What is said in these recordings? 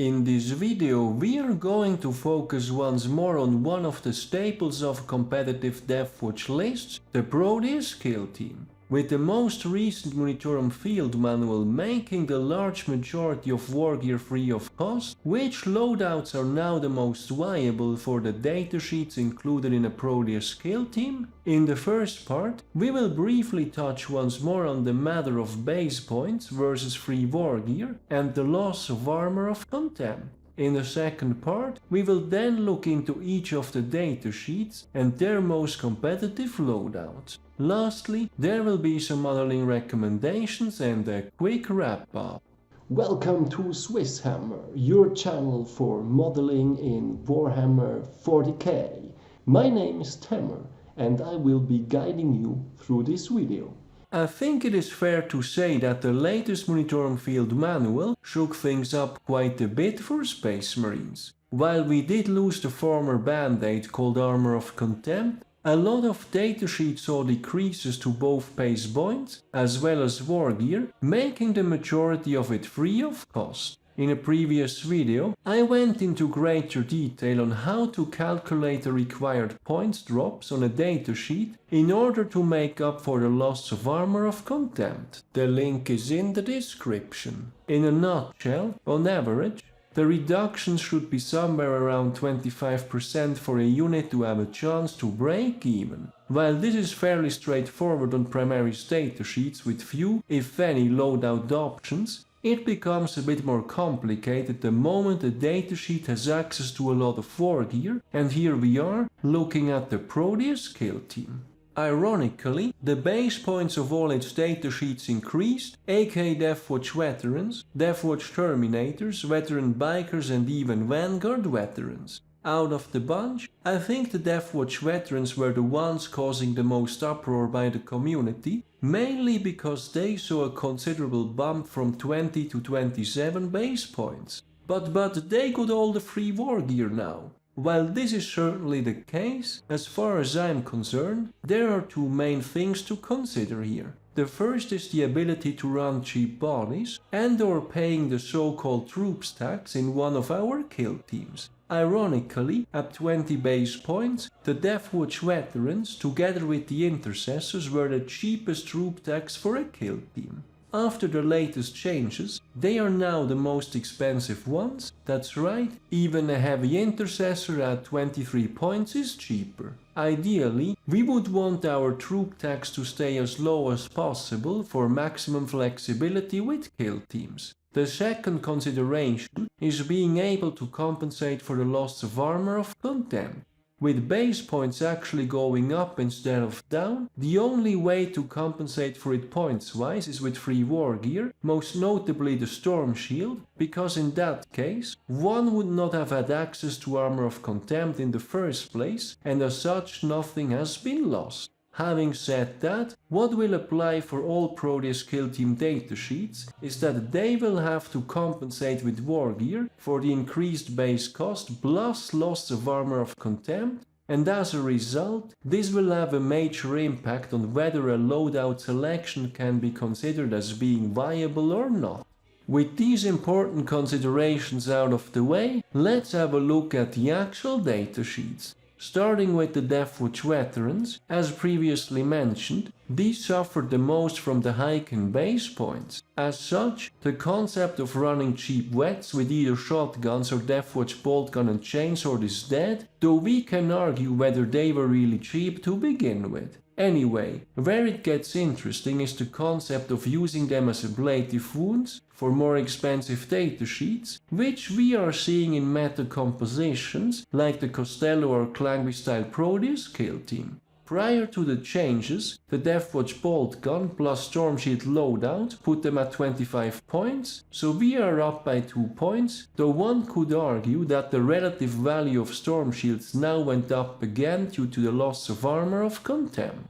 In this video we are going to focus once more on one of the staples of competitive Deathwatch lists, the Proteus Kill Team. With the most recent Munitorum Field Manual making the large majority of wargear free of cost, which loadouts are now the most viable for the datasheets included in a Proteus Kill Team? In the first part, we will briefly touch once more on the matter of base points versus free wargear and the loss of Armor of Contempt. In the second part, we will then look into each of the datasheets and their most competitive loadouts. Lastly, there will be some modeling recommendations and a quick wrap-up. Welcome to SwissHammer, your channel for modeling in Warhammer 40k. My name is Tammer and I will be guiding you through this video. I think it is fair to say that the latest Munitorum Field Manual shook things up quite a bit for Space Marines. While we did lose the former band-aid called Armor of Contempt, a lot of datasheets saw decreases to both base points as well as wargear, making the majority of it free of cost. In a previous video, I went into greater detail on how to calculate the required points drops on a datasheet in order to make up for the loss of Armor of Contempt. The link is in the description. In a nutshell, on average, the reduction should be somewhere around 25% for a unit to have a chance to break even. While this is fairly straightforward on primary datasheets with few, if any, loadout options, it becomes a bit more complicated the moment a datasheet has access to a lot of wargear, and here we are, looking at the Proteus Kill Team. Ironically, the base points of all its datasheets increased, aka Deathwatch Veterans, Deathwatch Terminators, Veteran Bikers and even Vanguard Veterans. Out of the bunch, I think the Deathwatch Veterans were the ones causing the most uproar by the community, mainly because they saw a considerable bump from 20 to 27 base points. But they got all the free wargear now. While this is certainly the case, as far as I'm concerned, there are two main things to consider here. The first is the ability to run cheap bodies and/or paying the so-called troops tax in one of our kill teams. Ironically, at 20 base points, the Deathwatch Veterans, together with the Intercessors, were the cheapest troop tax for a kill team. After the latest changes, they are now the most expensive ones. That's right, even a heavy Intercessor at 23 points is cheaper. Ideally, we would want our troop tax to stay as low as possible for maximum flexibility with kill teams. The second consideration is being able to compensate for the loss of Armor of Contempt. With base points actually going up instead of down, the only way to compensate for it points-wise is with free wargear, most notably the Storm Shield, because in that case, one would not have had access to Armor of Contempt in the first place, and as such nothing has been lost. Having said that, what will apply for all Proteus Kill Team datasheets is that they will have to compensate with wargear for the increased base cost plus loss of Armor of Contempt, and as a result, this will have a major impact on whether a loadout selection can be considered as being viable or not. With these important considerations out of the way, let's have a look at the actual datasheets. Starting with the Deathwatch Veterans, as previously mentioned, these suffered the most from the hike in base points. As such, the concept of running cheap vets with either shotguns or Deathwatch bolt gun and chainsword is dead, though we can argue whether they were really cheap to begin with. Anyway, where it gets interesting is the concept of using them as ablative wounds for more expensive datasheets, which we are seeing in meta compositions like the Costello or Clangby style Proteus Kill Team. Prior to the changes, the Deathwatch bolt gun plus Storm Shield loadout put them at 25 points, so we are up by 2 points, though one could argue that the relative value of Storm Shields now went up again due to the loss of Armor of Contempt.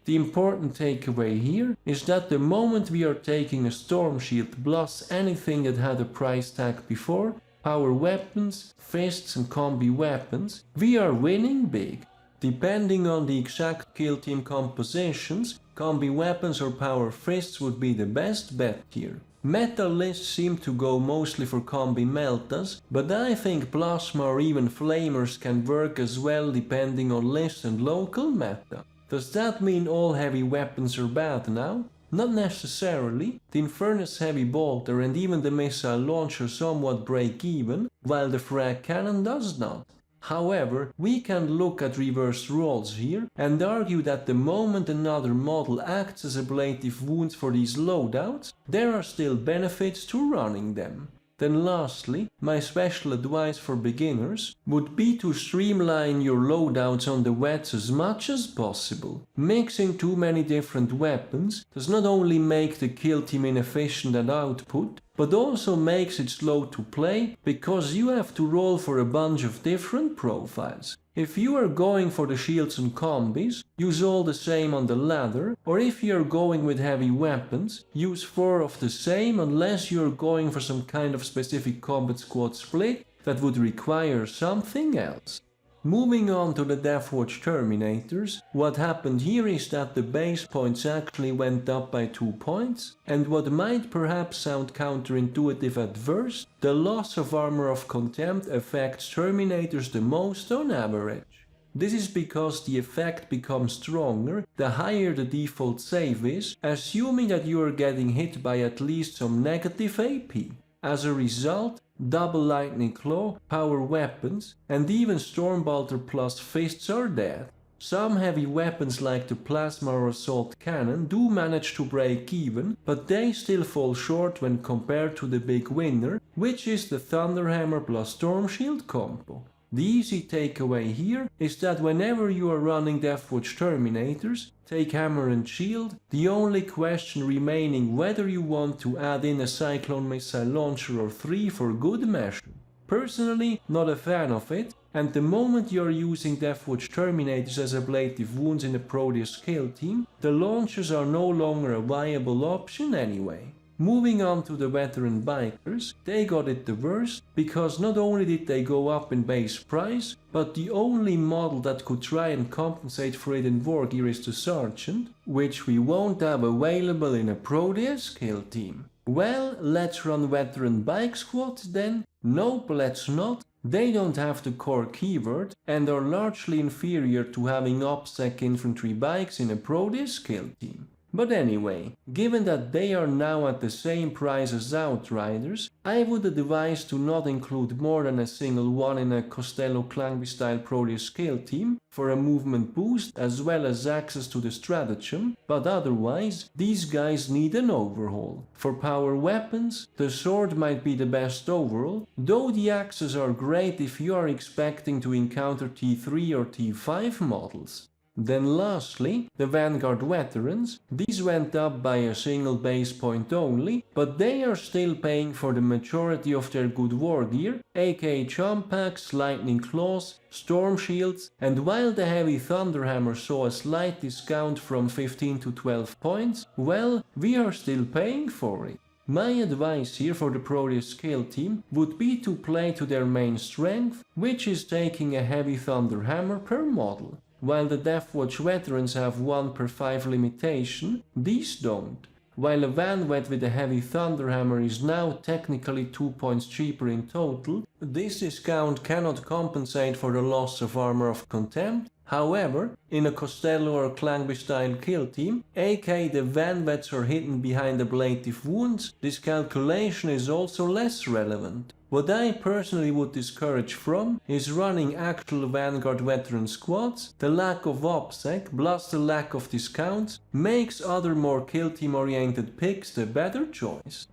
The important takeaway here is that the moment we are taking a Storm Shield plus anything that had a price tag before, power weapons, fists and combi weapons, we are winning big. Depending on the exact kill team compositions, combi weapons or power fists would be the best bet here. Meta lists seem to go mostly for combi meltas, but I think plasma or even flamers can work as well depending on list and local meta. Does that mean all heavy weapons are bad now? Not necessarily. The Infernus Heavy Bolter and even the missile launcher somewhat break even, while the frag cannon does not. However, we can look at reversed roles here and argue that the moment another model acts as ablative wounds for these loadouts, there are still benefits to running them. Then lastly, my special advice for beginners would be to streamline your loadouts on the wets as much as possible. Mixing too many different weapons does not only make the kill team inefficient at output, but also makes it slow to play because you have to roll for a bunch of different profiles. If you are going for the shields and combis, use all the same on the ladder, or if you are going with heavy weapons, use 4 of the same unless you are going for some kind of specific combat squad split that would require something else. Moving on to the Deathwatch Terminators, what happened here is that the base points actually went up by 2 points, and what might perhaps sound counterintuitive at first, the loss of Armor of Contempt affects Terminators the most on average. This is because the effect becomes stronger the higher the default save is, assuming that you are getting hit by at least some negative AP. As a result, double lightning claw, power weapons, and even Stormbolter plus fists are dead. Some heavy weapons like the plasma or assault cannon do manage to break even, but they still fall short when compared to the big winner, which is the Thunderhammer plus Storm Shield combo. The easy takeaway here is that whenever you are running Deathwatch Terminators, take Hammer and Shield, the only question remaining whether you want to add in a Cyclone Missile Launcher or 3 for good measure. Personally, not a fan of it, and the moment you are using Deathwatch Terminators as ablative wounds in a Proteus Kill Team, the launchers are no longer a viable option anyway. Moving on to the veteran bikers, they got it the worst because not only did they go up in base price, but the only model that could try and compensate for it in wargear is the Sergeant, which we won't have available in a Proteus Kill Team. Well, let's run veteran bike squads then? Nope, let's not. They don't have the core keyword and are largely inferior to having OPSEC infantry bikes in a Proteus Kill Team. But anyway, given that they are now at the same price as Outriders, I would advise to not include more than a single one in a Costello Clangby style Proteus Kill Team for a movement boost as well as access to the stratagem, but otherwise these guys need an overhaul. For power weapons, the sword might be the best overall, though the axes are great if you are expecting to encounter T3 or T5 models. Then lastly, the Vanguard Veterans. These went up by a single base point only, but they are still paying for the majority of their good wargear, aka jump packs, lightning claws, storm shields, and while the heavy Thunderhammer saw a slight discount from 15 to 12 points, well, we are still paying for it. My advice here for the Proteus Kill Team would be to play to their main strength, which is taking a heavy Thunderhammer per model. While the Deathwatch Veterans have 1 per 5 limitation, these don't. While a Vanguard with a heavy Thunderhammer is now technically 2 points cheaper in total, this discount cannot compensate for the loss of Armor of Contempt. However, in a Costello or Clangby style kill team, aka the Vanguards are hidden behind ablative wounds, this calculation is also less relevant. What I personally would discourage from is running actual Vanguard veteran squads. The lack of OPSEC plus the lack of discounts makes other more kill team oriented picks the better choice.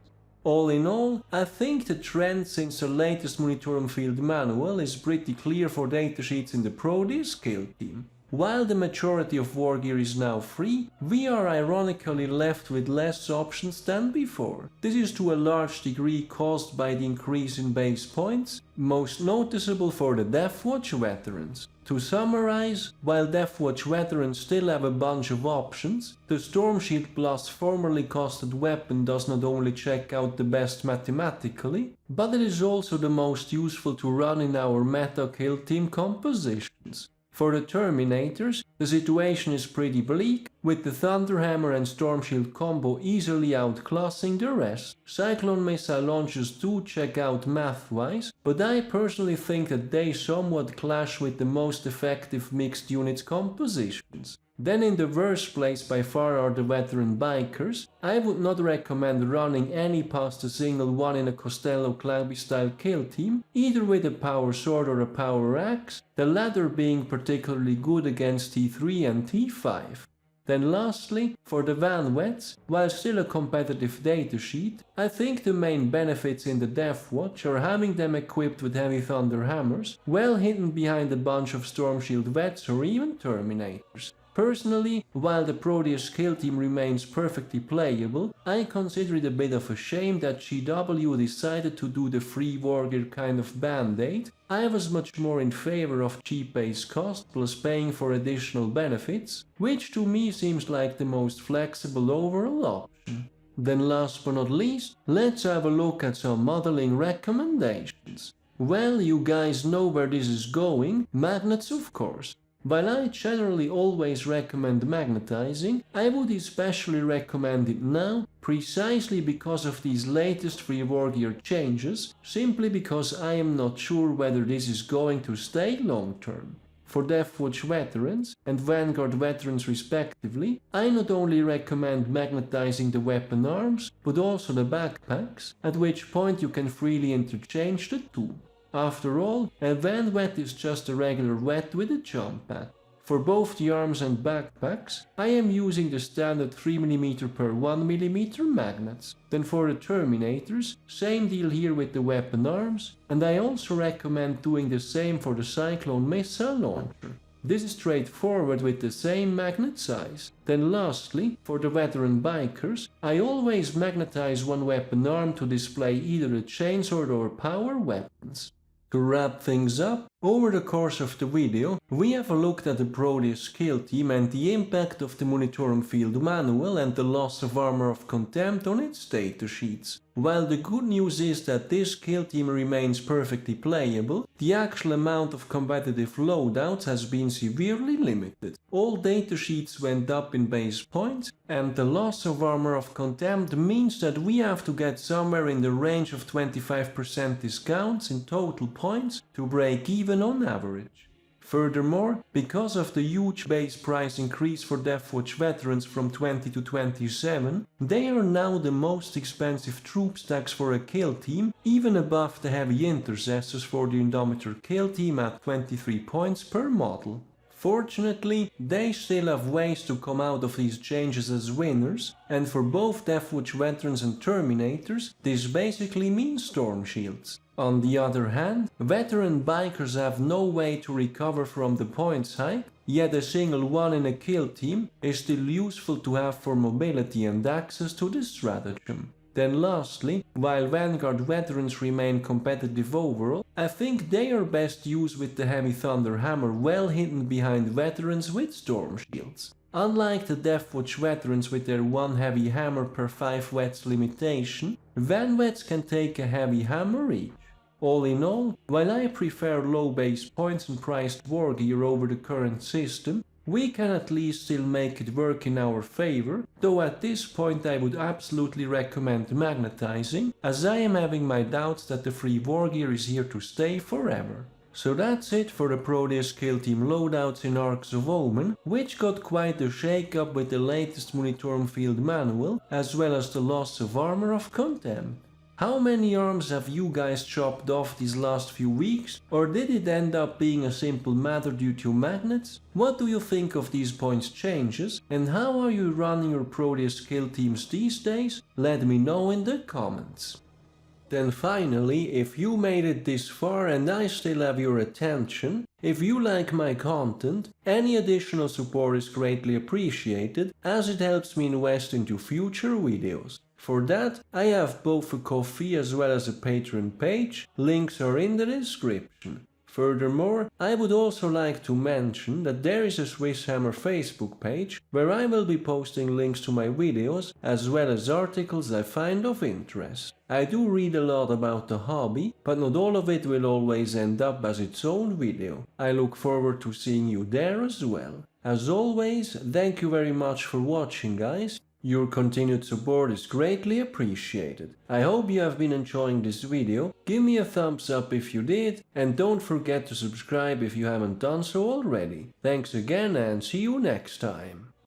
All in all, I think the trend since the latest Munitorum Field Manual is pretty clear for datasheets in the Proteus Kill Team. While the majority of wargear is now free, we are ironically left with less options than before. This is to a large degree caused by the increase in base points, most noticeable for the Deathwatch Veterans. To summarize, while Deathwatch Veterans still have a bunch of options, the Storm Shield plus formerly costed weapon does not only check out the best mathematically, but it is also the most useful to run in our meta kill team compositions. For the Terminators, the situation is pretty bleak, with the Thunderhammer and Storm Shield combo easily outclassing the rest. Cyclone missile launchers do check out math-wise, but I personally think that they somewhat clash with the most effective mixed units compositions. Then in the worst place by far are the veteran bikers. I would not recommend running any past a single one in a Costello Clouby style kill team, either with a power sword or a power axe, the latter being particularly good against T3 and T5. Then lastly, for the Van Vets, while still a competitive datasheet, I think the main benefits in the Deathwatch are having them equipped with heavy thunder hammers, well hidden behind a bunch of Storm Shield Vets or even Terminators. Personally, while the Proteus Kill Team remains perfectly playable, I consider it a bit of a shame that GW decided to do the free wargear kind of band-aid. I was much more in favor of cheap base cost plus paying for additional benefits, which to me seems like the most flexible overall option. Then last but not least, let's have a look at some modeling recommendations. Well, you guys know where this is going, magnets of course. While I generally always recommend magnetizing, I would especially recommend it now, precisely because of these latest free wargear changes, simply because I am not sure whether this is going to stay long term. For Deathwatch Veterans and Vanguard Veterans respectively, I not only recommend magnetizing the weapon arms, but also the backpacks, at which point you can freely interchange the two. After all, a Van Vet is just a regular Vet with a jump pad. For both the arms and backpacks, I am using the standard 3mm per 1mm magnets. Then for the Terminators, same deal here with the weapon arms, and I also recommend doing the same for the Cyclone missile launcher. This is straightforward with the same magnet size. Then lastly, for the veteran bikers, I always magnetize one weapon arm to display either a chainsword or power weapons. To wrap things up, over the course of the video, we have looked at the Proteus Kill Team and the impact of the Munitorum Field Manual and the loss of Armor of Contempt on its datasheets. While the good news is that this kill team remains perfectly playable, the actual amount of competitive loadouts has been severely limited. All datasheets went up in base points, and the loss of Armor of Contempt means that we have to get somewhere in the range of 25% discounts in total points to break even on average. Furthermore, because of the huge base price increase for Deathwatch Veterans from 20 to 27, they are now the most expensive troop stacks for a kill team, even above the heavy intercessors for the Indomitor Kill Team at 23 points per model. Fortunately, they still have ways to come out of these changes as winners, and for both Deathwatch Veterans and Terminators, this basically means Storm Shields. On the other hand, veteran bikers have no way to recover from the points hike, yet a single one in a kill team is still useful to have for mobility and access to the stratagem. Then lastly, while Vanguard Veterans remain competitive overall, I think they are best used with the Heavy Thunder Hammer well hidden behind veterans with Storm Shields. Unlike the Deathwatch Veterans with their 1 heavy hammer per 5 Vets limitation, Van Vets can take a heavy hammer each. All in all, while I prefer low base points and priced wargear over the current system, we can at least still make it work in our favor, though at this point I would absolutely recommend magnetizing, as I am having my doubts that the free wargear is here to stay forever. So that's it for the Proteus Kill Team loadouts in Arks of Omen, which got quite a shake-up with the latest Munitorum Field Manual, as well as the loss of Armor of Contempt. How many arms have you guys chopped off these last few weeks, or did it end up being a simple matter due to magnets? What do you think of these points changes, and how are you running your Proteus Kill Teams these days? Let me know in the comments. Then finally, if you made it this far and I still have your attention, if you like my content, any additional support is greatly appreciated, as it helps me invest into future videos. For that, I have both a Ko-fi as well as a Patreon page, links are in the description. Furthermore, I would also like to mention that there is a SwissHammer Facebook page where I will be posting links to my videos as well as articles I find of interest. I do read a lot about the hobby, but not all of it will always end up as its own video. I look forward to seeing you there as well. As always, thank you very much for watching, guys. Your continued support is greatly appreciated. I hope you have been enjoying this video. Give me a thumbs up if you did, and don't forget to subscribe if you haven't done so already. Thanks again and see you next time.